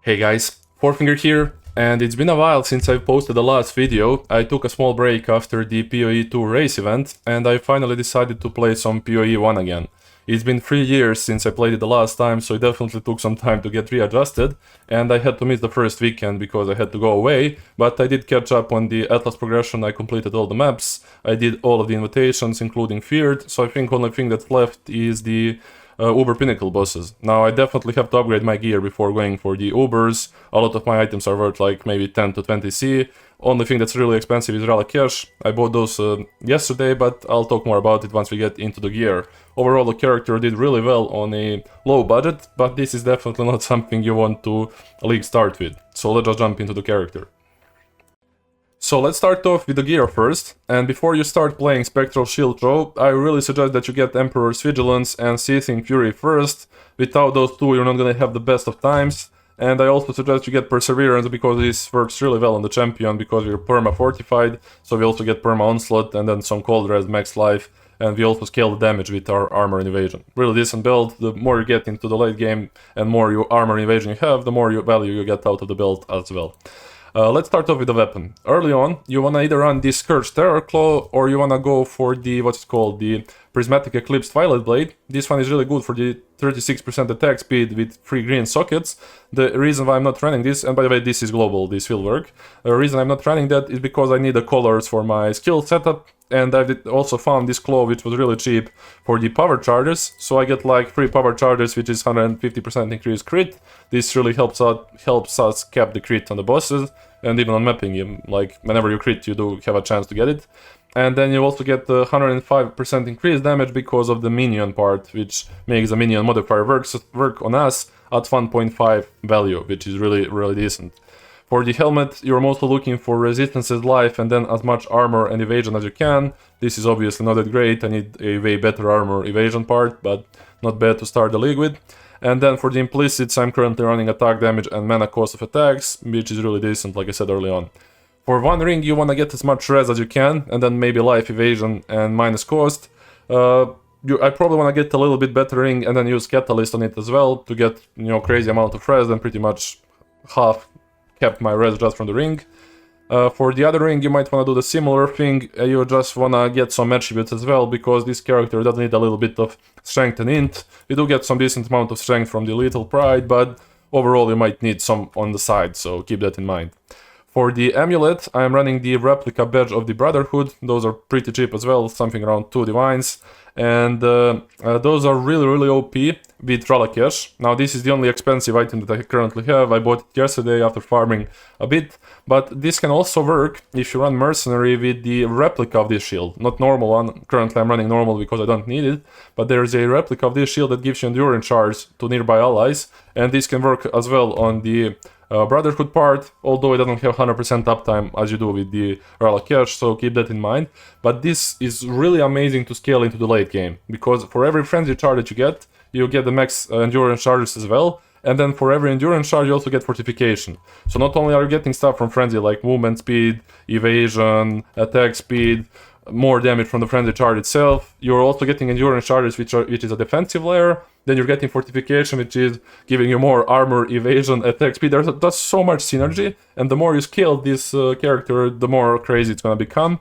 Hey guys, Fourfinger here, and it's been a while since I've posted the last video. I took a small break after the PoE 2 race event, and I finally decided to play some PoE 1 again. It's been 3 years since I played it the last time, so it definitely took some time to get readjusted, and I had to miss the first weekend because I had to go away, but I did catch up on the Atlas progression. I completed all the maps, I did all of the invitations, including Feared, so I think only thing that's left is the Uber Pinnacle bosses. Now I definitely have to upgrade my gear before going for the Ubers. A lot of my items are worth like maybe 10 to 20 C. Only thing that's really expensive is Relic Cash. I bought those yesterday, but I'll talk more about it once we get into the gear. Overall, the character did really well on a low budget, but this is definitely not something you want to league start with. So let's just jump into the character. So let's start off with the gear first, and before you start playing Spectral Shield Throw, I really suggest that you get Emperor's Vigilance and Seething Fury first. Without those two you're not gonna have the best of times, and I also suggest you get Perseverance because this works really well on the champion because we're perma fortified, so we also get perma onslaught and then some cold res max life, and we also scale the damage with our armor and evasion. Really decent build. The more you get into the late game and more you armor and evasion you have, the more value you get out of the build as well. Let's start off with the weapon. Early on, you wanna either run the Scourge Terror Claw or you wanna go for the, what's it called, the Prismatic Eclipse Twilight Blade. This one is really good for the 36% attack speed with 3 green sockets. The reason why I'm not running this, and by the way this is global, this will work. The reason I'm not running that is because I need the colors for my skill setup, and I've also found this claw which was really cheap for the power charges, so I get like 3 power charges which is 150% increased crit. This really helps us cap the crit on the bosses, and even on mapping, like whenever you crit you do have a chance to get it. And then you also get the 105% increased damage because of the minion part, which makes the minion modifier work on us at 1.5 value, which is really decent. For the helmet, you're mostly looking for resistances, life, and then as much armor and evasion as you can. This is obviously not that great, I need a way better armor evasion part, but not bad to start the league with. And then for the implicits, I'm currently running attack damage and mana cost of attacks, which is really decent, like I said early on. For one ring, you want to get as much res as you can, and then maybe life, evasion, and minus cost. I probably want to get a little bit better ring and then use Catalyst on it as well to get, crazy amount of res, and pretty much half kept my res just from the ring. For the other ring, you might want to do the similar thing. You just want to get some attributes as well, because this character does need a little bit of strength and int. You do get some decent amount of strength from the Lethal Pride, but overall you might need some on the side, so keep that in mind. For the amulet, I am running the replica badge of the Brotherhood. Those are pretty cheap as well, something around 2 divines. And those are really OP with Relic Cash. Now this is the only expensive item that I currently have. I bought it yesterday after farming a bit. But this can also work if you run Mercenary with the replica of this shield. Not normal one. Currently I'm running normal because I don't need it. But there's a replica of this shield that gives you endurance charge to nearby allies. And this can work as well on the Brotherhood part, although it doesn't have 100% uptime as you do with the Relic Cash, so keep that in mind. But this is really amazing to scale into the late game, because for every frenzy charge that you get the max endurance charges as well, and then for every endurance charge you also get fortification. So not only are you getting stuff from frenzy like movement speed, evasion, attack speed, more damage from the frenzy charge itself, you're also getting endurance charges which is a defensive layer. Then you're getting fortification, which is giving you more armor, evasion, attack speed. There's so much synergy, and the more you scale this character, the more crazy it's gonna become.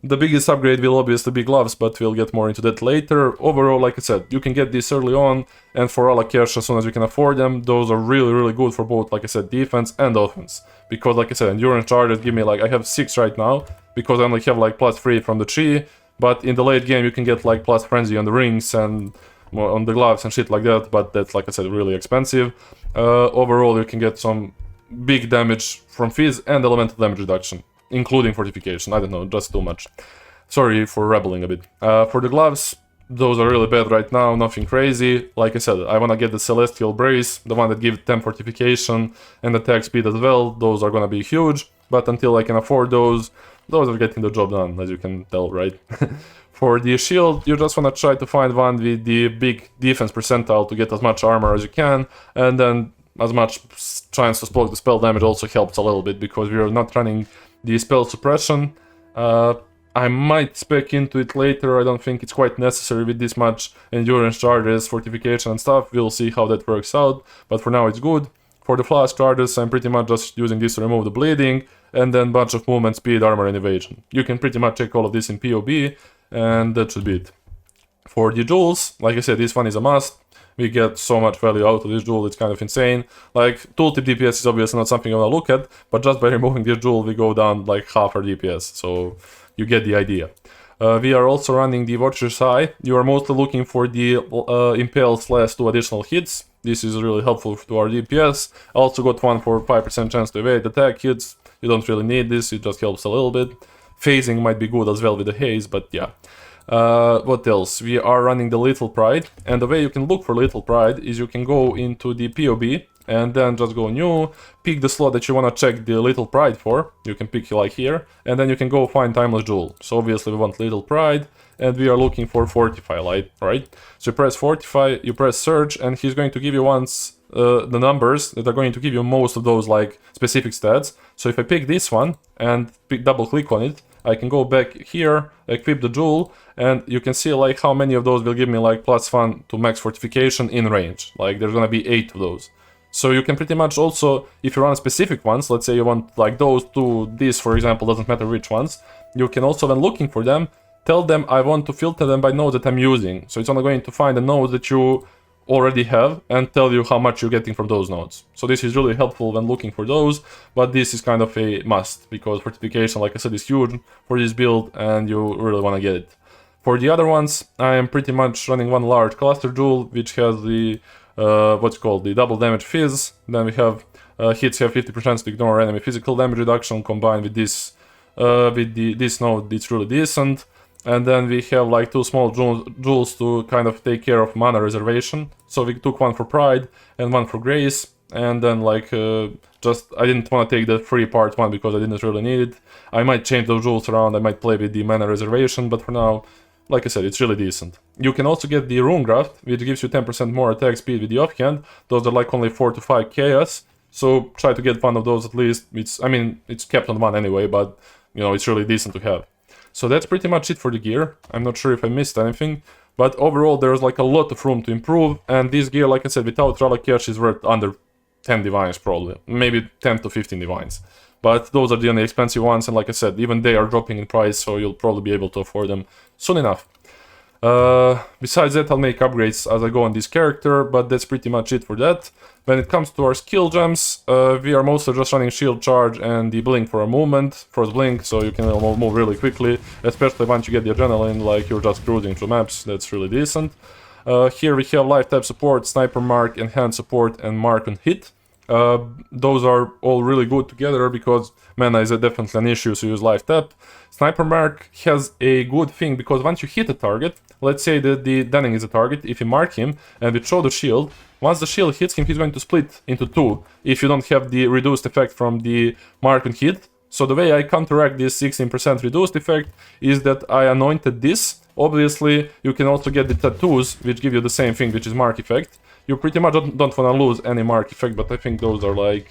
The biggest upgrade will obviously be gloves, but we'll get more into that later. Overall, like I said, you can get this early on, and for Relic Cash as soon as you can afford them. Those are really good for both, like I said, defense and offense. Because, like I said, endurance charges give me like, I have 6 right now, because I only have like +3 from the tree. But in the late game, you can get like plus frenzy on the rings and on the gloves and shit like that, but that's, like I said, really expensive. Overall, you can get some big damage from Fizz and elemental damage reduction, including fortification. I don't know, just too much. Sorry for rebelling a bit. For the gloves, those are really bad right now, nothing crazy. Like I said, I want to get the Celestial Brace, the one that gives 10 fortification and attack speed as well. Those are gonna be huge, but until I can afford those are getting the job done, as you can tell, right? For the shield, you just want to try to find one with the big defense percentile to get as much armor as you can, and then as much chance to block the spell damage also helps a little bit, because we are not running the spell suppression. I might spec into it later. I don't think it's quite necessary with this much endurance charges, fortification and stuff. We'll see how that works out, but for now it's good. For the flash Trarthus, I'm pretty much just using this to remove the bleeding, and then bunch of movement, speed, armor, and evasion. You can pretty much check all of this in POB, and that should be it. For the jewels, like I said, this one is a must. We get so much value out of this jewel, it's kind of insane. Like, tooltip DPS is obviously not something I want to look at, but just by removing this jewel, we go down like half our DPS, so you get the idea. We are also running the Watcher's Eye. You are mostly looking for the Impale / 2 additional hits. This is really helpful to our DPS. I also got one for 5% chance to evade attack hits. You don't really need this, it just helps a little bit. Phasing might be good as well with the haze, but yeah. What else? We are running the Little Pride, and the way you can look for Little Pride is you can go into the POB and then just go new, pick the slot that you want to check the Little Pride for. You can pick like here, and then you can go find Timeless Jewel. So obviously we want Little Pride, and we are looking for Fortify Light, right? So you press Fortify, you press Search, and he's going to give you once the numbers that are going to give you most of those like specific stats. So if I pick this one and double click on it, I can go back here, equip the jewel, and you can see like how many of those will give me like +1 to max fortification in range. Like there's gonna be 8 of those. So you can pretty much also, if you run specific ones, let's say you want like those two, this for example, doesn't matter which ones, you can also, when looking for them, tell them I want to filter them by nodes that I'm using. So it's only going to find the nodes that you already have and tell you how much you're getting from those nodes. So this is really helpful when looking for those, but this is kind of a must, because fortification, like I said, is huge for this build and you really want to get it. For the other ones, I am pretty much running one large cluster jewel, which has the what's called the double damage fizz. Then we have hits have 50% to ignore enemy physical damage reduction combined with this this node. It's really decent. And then we have like 2 small jewels to kind of take care of mana reservation. So we took one for Pride and one for Grace. And then like just I didn't want to take the free part one because I didn't really need it. I might change those jewels around, I might play with the mana reservation, but for now, like I said, it's really decent. You can also get the Rune Graft, which gives you 10% more attack speed with the offhand. Those are like only 4 to 5 chaos. So try to get one of those at least. I mean, it's kept on one anyway, but you know, it's really decent to have. So that's pretty much it for the gear. I'm not sure if I missed anything, but overall there's like a lot of room to improve, and this gear, like I said, without Relic Cache is worth under 10 divines probably, maybe 10 to 15 divines. But those are the only expensive ones, and like I said, even they are dropping in price, so you'll probably be able to afford them soon enough. Besides that, I'll make upgrades as I go on this character, but that's pretty much it for that. When it comes to our skill gems, we are mostly just running Shield Charge and the Blink for a movement, Frost Blink, so you can move really quickly, especially once you get the Adrenaline, like you're just cruising through maps. That's really decent. Here we have Life Tap Support, Sniper Mark, Enhanced Support, and Mark on Hit. Those are all really good together because mana is definitely an issue, so use Life Tap. Sniper Mark has a good thing because once you hit a target, let's say that the Denning is a target, if you mark him and we throw the shield, once the shield hits him, he's going to split into 2 if you don't have the reduced effect from the mark and hit. So the way I counteract this 16% reduced effect is that I anointed this. Obviously, you can also get the tattoos, which give you the same thing, which is mark effect. You pretty much don't want to lose any mark effect, but I think those are like...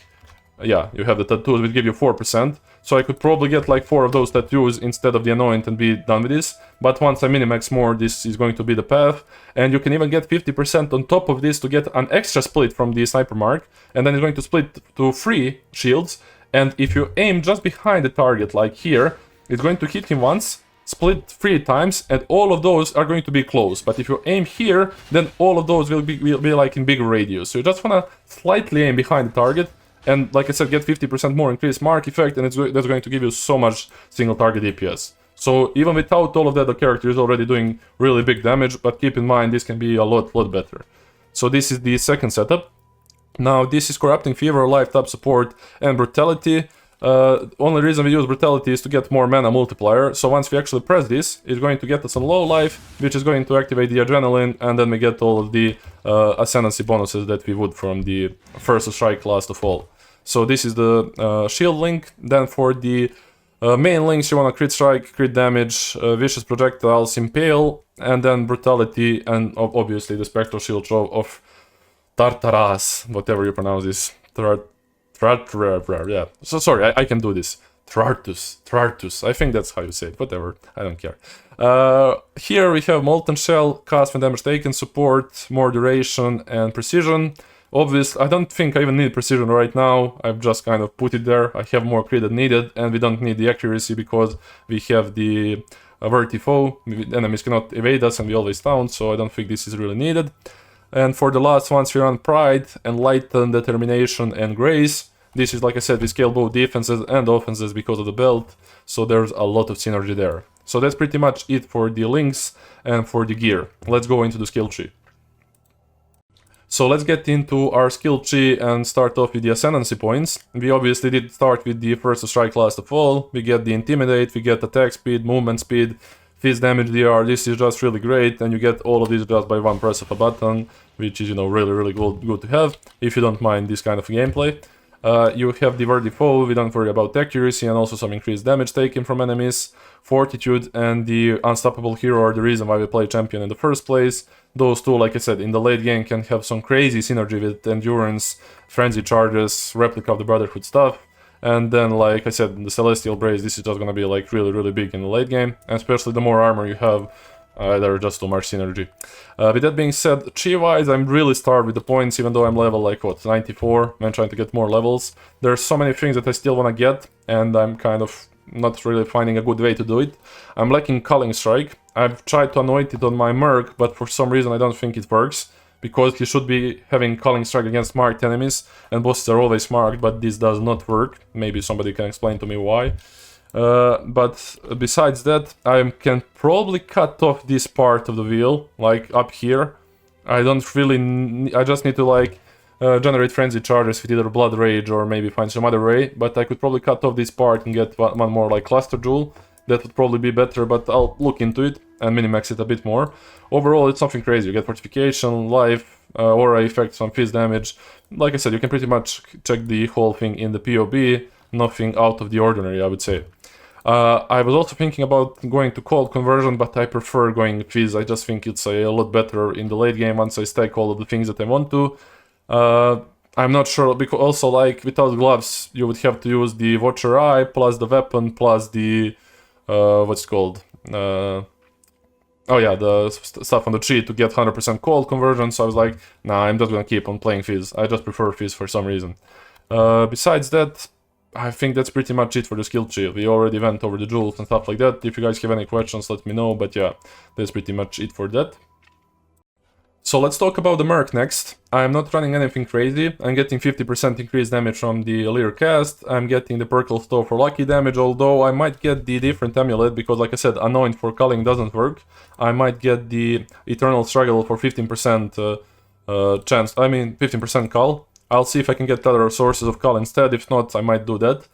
yeah, you have the tattoos which give you 4%. So I could probably get like 4 of those tattoos instead of the anoint and be done with this. But once I minimax more, this is going to be the path. And you can even get 50% on top of this to get an extra split from the Sniper Mark. And then it's going to split to 3 shields. And if you aim just behind the target, like here, it's going to hit him once, split 3 times, and all of those are going to be close. But if you aim here, then all of those will be like in bigger radius. So you just want to slightly aim behind the target. And like I said, get 50% more increased mark effect, and that's going to give you so much single target DPS. So even without all of that, the character is already doing really big damage, but keep in mind this can be a lot better. So this is the second setup. Now this is Corrupting Fever, Life Tap Support, and Brutality. Only reason we use Brutality is to get more mana multiplier. So once we actually press this, it's going to get us on low life, which is going to activate the Adrenaline, and then we get all of the Ascendancy bonuses that we would from the first strike last of all. So this is the shield link. Then for the main links, you want to crit strike, crit damage, vicious projectiles, impale, and then brutality, and obviously the Spectral Shield Throw of Tartaras, whatever you pronounce this. Yeah. So sorry, I can do this. Trarthus. I think that's how you say it. Whatever, I don't care. Here we have Molten Shell, cast when damage taken, support, more duration, and precision. Obviously, I don't think I even need precision right now. I've just kind of put it there. I have more crit than needed, and we don't need the accuracy because we have the vertifo. Enemies cannot evade us and we always down, so I don't think this is really needed. And for the last ones, we run Pride, Enlighten, Determination, and Grace. This is, like I said, we scale both defenses and offenses because of the belt, so there's a lot of synergy there. So that's pretty much it for the links and for the gear. Let's go into the skill tree. So let's get into our skill tree and start off with the Ascendancy points. We obviously did start with the first strike last of all. We get the Intimidate, we get attack speed, movement speed, fizz damage DR. This is just really great, and you get all of this just by one press of a button, which is, you know, really good to have if you don't mind this kind of gameplay. You have the vertifo, we don't worry about accuracy, and also some increased damage taken from enemies. Fortitude and the Unstoppable Hero are the reason why we play champion in the first place. Those two, like I said, in the late game can have some crazy synergy with Endurance, Frenzy Charges, Replica of the Brotherhood stuff. And then, like I said, the Celestial Brace, this is just gonna be like really big in the late game. And especially the more armor you have, there are just too much synergy. With that being said, chi-wise, I'm really starved with the points, even though I'm level like, what, 94? I'm trying to get more levels. There's so many things that I still wanna get, and I'm kind of not really finding a good way to do it. I'm lacking Culling Strike. I've tried to anoint it on my Merc, but for some reason I don't think it works, because he should be having Culling Strike against marked enemies, and bosses are always marked, but this does not work. Maybe somebody can explain to me why. But besides that, I can probably cut off this part of the wheel, like up here. I don't really... I just need to like generate Frenzy Charges with either Blood Rage or maybe find some other way, but I could probably cut off this part and get one more like Cluster Jewel. That would probably be better, but I'll look into it and minimax it a bit more. Overall, it's something crazy. You get Fortification, Life, Aura effects on Fizz damage. Like I said, you can pretty much check the whole thing in the POB. Nothing out of the ordinary, I would say. I was also thinking about going to Cold Conversion, but I prefer going Fizz. I just think it's a lot better in the late game once I stack all of the things that I want to. I'm not sure, because also, like, without gloves, you would have to use the Watcher Eye, plus the weapon, plus the... what's it called? Oh yeah, the stuff on the tree to get 100% cold conversion, so I was like, nah, I'm just gonna keep on playing Fizz. I just prefer Fizz for some reason. Besides that, I think that's pretty much it for the skill tree. We already went over the jewels and stuff like that. If you guys have any questions, let me know, but yeah, that's pretty much it for that. So let's talk about the Merc next. I'm not running anything crazy. I'm getting 50% increased damage from the Leer cast. I'm getting the Perkle Stove for lucky damage, although I might get the different amulet, because like I said, Anoint for culling doesn't work. I might get the Eternal Struggle for 15% chance, 15% cull. I'll see if I can get other sources of cull instead. If not, I might do that.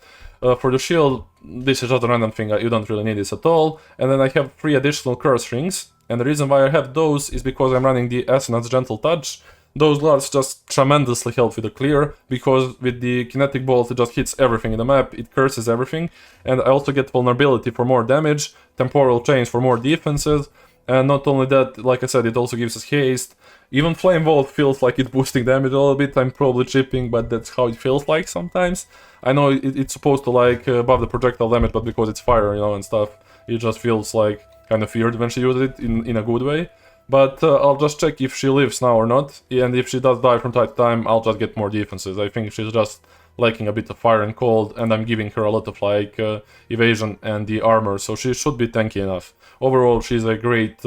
For the shield, this is just a random thing, you don't really need this at all. And then I have 3 additional curse rings. And the reason why I have those is because I'm running the Ascendancy Gentle Touch. Those gloves just tremendously help with the clear, because with the kinetic bolt it just hits everything in the map, it curses everything. And I also get vulnerability for more damage, temporal change for more defenses, and not only that, like I said, it also gives us haste. Even Flame Bolt feels like it's boosting damage a little bit. I'm probably chipping, but that's how it feels like sometimes. I know it's supposed to like buff the projectile damage, but because it's fire, you know, and stuff, it just feels like kind of weird when she uses it in a good way. But I'll just check if she lives now or not, and if she does die from time to time, I'll just get more defenses. I think she's just lacking a bit of fire and cold, and I'm giving her a lot of like evasion and the armor, so she should be tanky enough. Overall, she's a great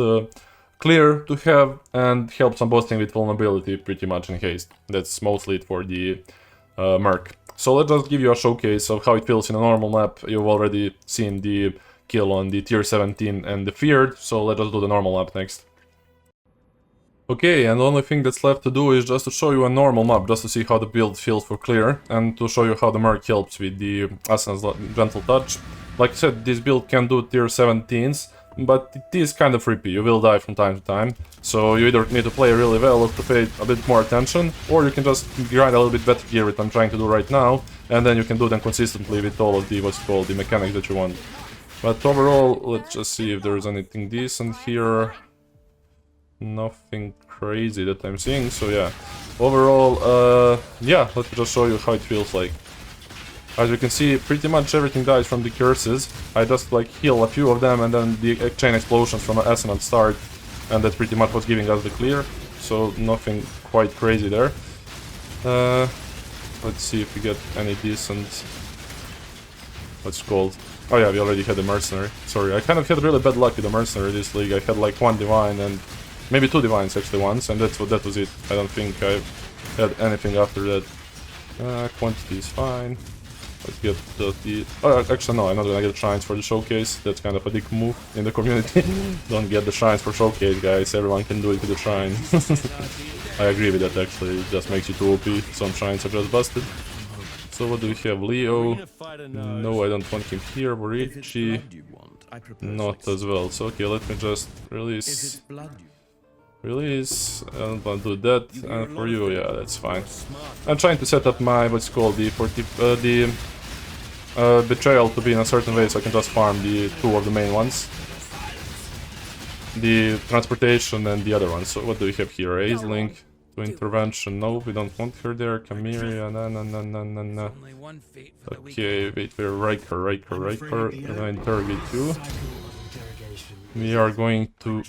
clear to have, and helps on boosting with vulnerability pretty much in haste. That's mostly it for the Merc. So let's just give you a showcase of how it feels in a normal map. You've already seen the kill on the tier 17 and the Feared, so let's just do the normal map next. Okay, and the only thing that's left to do is just to show you a normal map, just to see how the build feels for clear, and to show you how the Merc helps with the Ascendancy Gentle Touch. Like I said, this build can do tier 17s, but it is kind of rippy, you will die from time to time. So you either need to play really well or to pay a bit more attention, or you can just grind a little bit better gear, which I'm trying to do right now, and then you can do them consistently with all of the, the mechanics that you want. But overall, let's just see if there's anything decent here. Nothing crazy that I'm seeing, so yeah. Overall, yeah, let me just show you how it feels like. As you can see, pretty much everything dies from the curses. I just like heal a few of them, and then the chain explosions from Ascendant start, and that's pretty much what's giving us the clear, so nothing quite crazy there. Let's see if we get any decent... What's it called? Oh yeah, we already had the Mercenary. Sorry, I kind of had really bad luck with the Mercenary this league. I had like 1 Divine and maybe 2 Divines actually once, and that was it. I don't think I had anything after that. Quantity is fine. Let's get the... Oh, actually no, I'm not gonna get shrines for the showcase. That's kind of a dick move in the community. Don't get the shrines for showcase, guys. Everyone can do it with the shrine. I agree with that actually. It just makes you too OP. Some shrines are just busted. So what do we have? Leo? No, I don't want him here. Borichi? Not as well. So okay, let me just release. Release. I don't want to do that. And for you, yeah, that's fine. I'm trying to set up my what's called the betrayal to be in a certain way, so I can just farm the 2 of the main ones. The transportation and the other one. So what do we have here? Aisling to intervention. No, we don't want her there. Cameria, no. Okay, wait, we're Riker. And I interrogate you. We are going to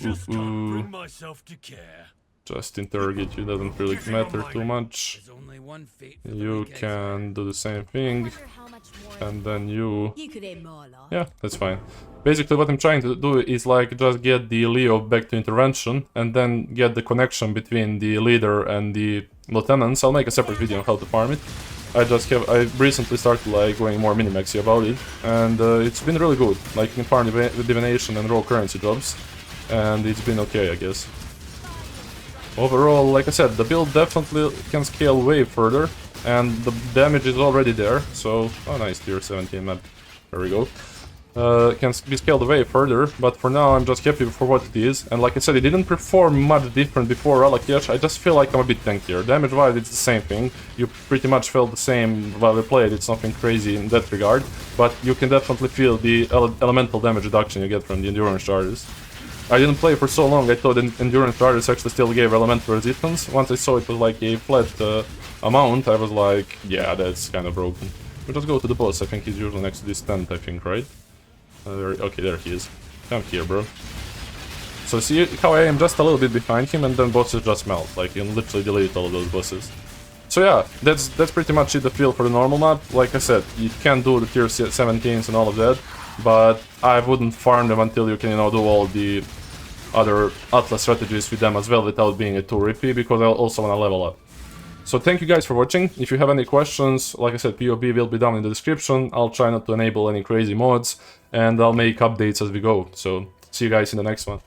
just interrogate you, doesn't really matter too much. You can do the same thing. And then you... Yeah, that's fine. Basically what I'm trying to do is like just get the Leo back to intervention and then get the connection between the leader and the lieutenants. I'll make a separate video on how to farm it. I recently started like going more minimaxy about it, and it's been really good. Like you can farm with divination and raw currency jobs, and it's been okay, I guess. Overall, like I said, the build definitely can scale way further, and the damage is already there, so... Oh nice, tier 17 map. There we go. Can be scaled way further, but for now I'm just happy for what it is. And like I said, it didn't perform much different before Alakesh. I just feel like I'm a bit tankier. Damage-wise, it's the same thing. You pretty much felt the same while we played. It's nothing crazy in that regard, but you can definitely feel the elemental damage reduction you get from the Endurance Charges. I didn't play for so long, I thought Endurance Charges actually still gave elemental resistance. Once I saw it was like a flat amount, I was like, yeah, that's kind of broken. We'll just go to the boss. I think he's usually next to this tent, I think, right? Okay, there he is. Come here, bro. So see how I am just a little bit behind him and then bosses just melt. Like, you can literally delete all of those bosses. So yeah, that's pretty much it, the feel for the normal map. Like I said, you can do the tier 17s and all of that, but I wouldn't farm them until you can, you know, do all the other Atlas strategies with them as well without being a too rippy, because I also want to level up. So thank you guys for watching. If you have any questions, like I said, POB will be down in the description. I'll try not to enable any crazy mods, and I'll make updates as we go. So see you guys in the next one.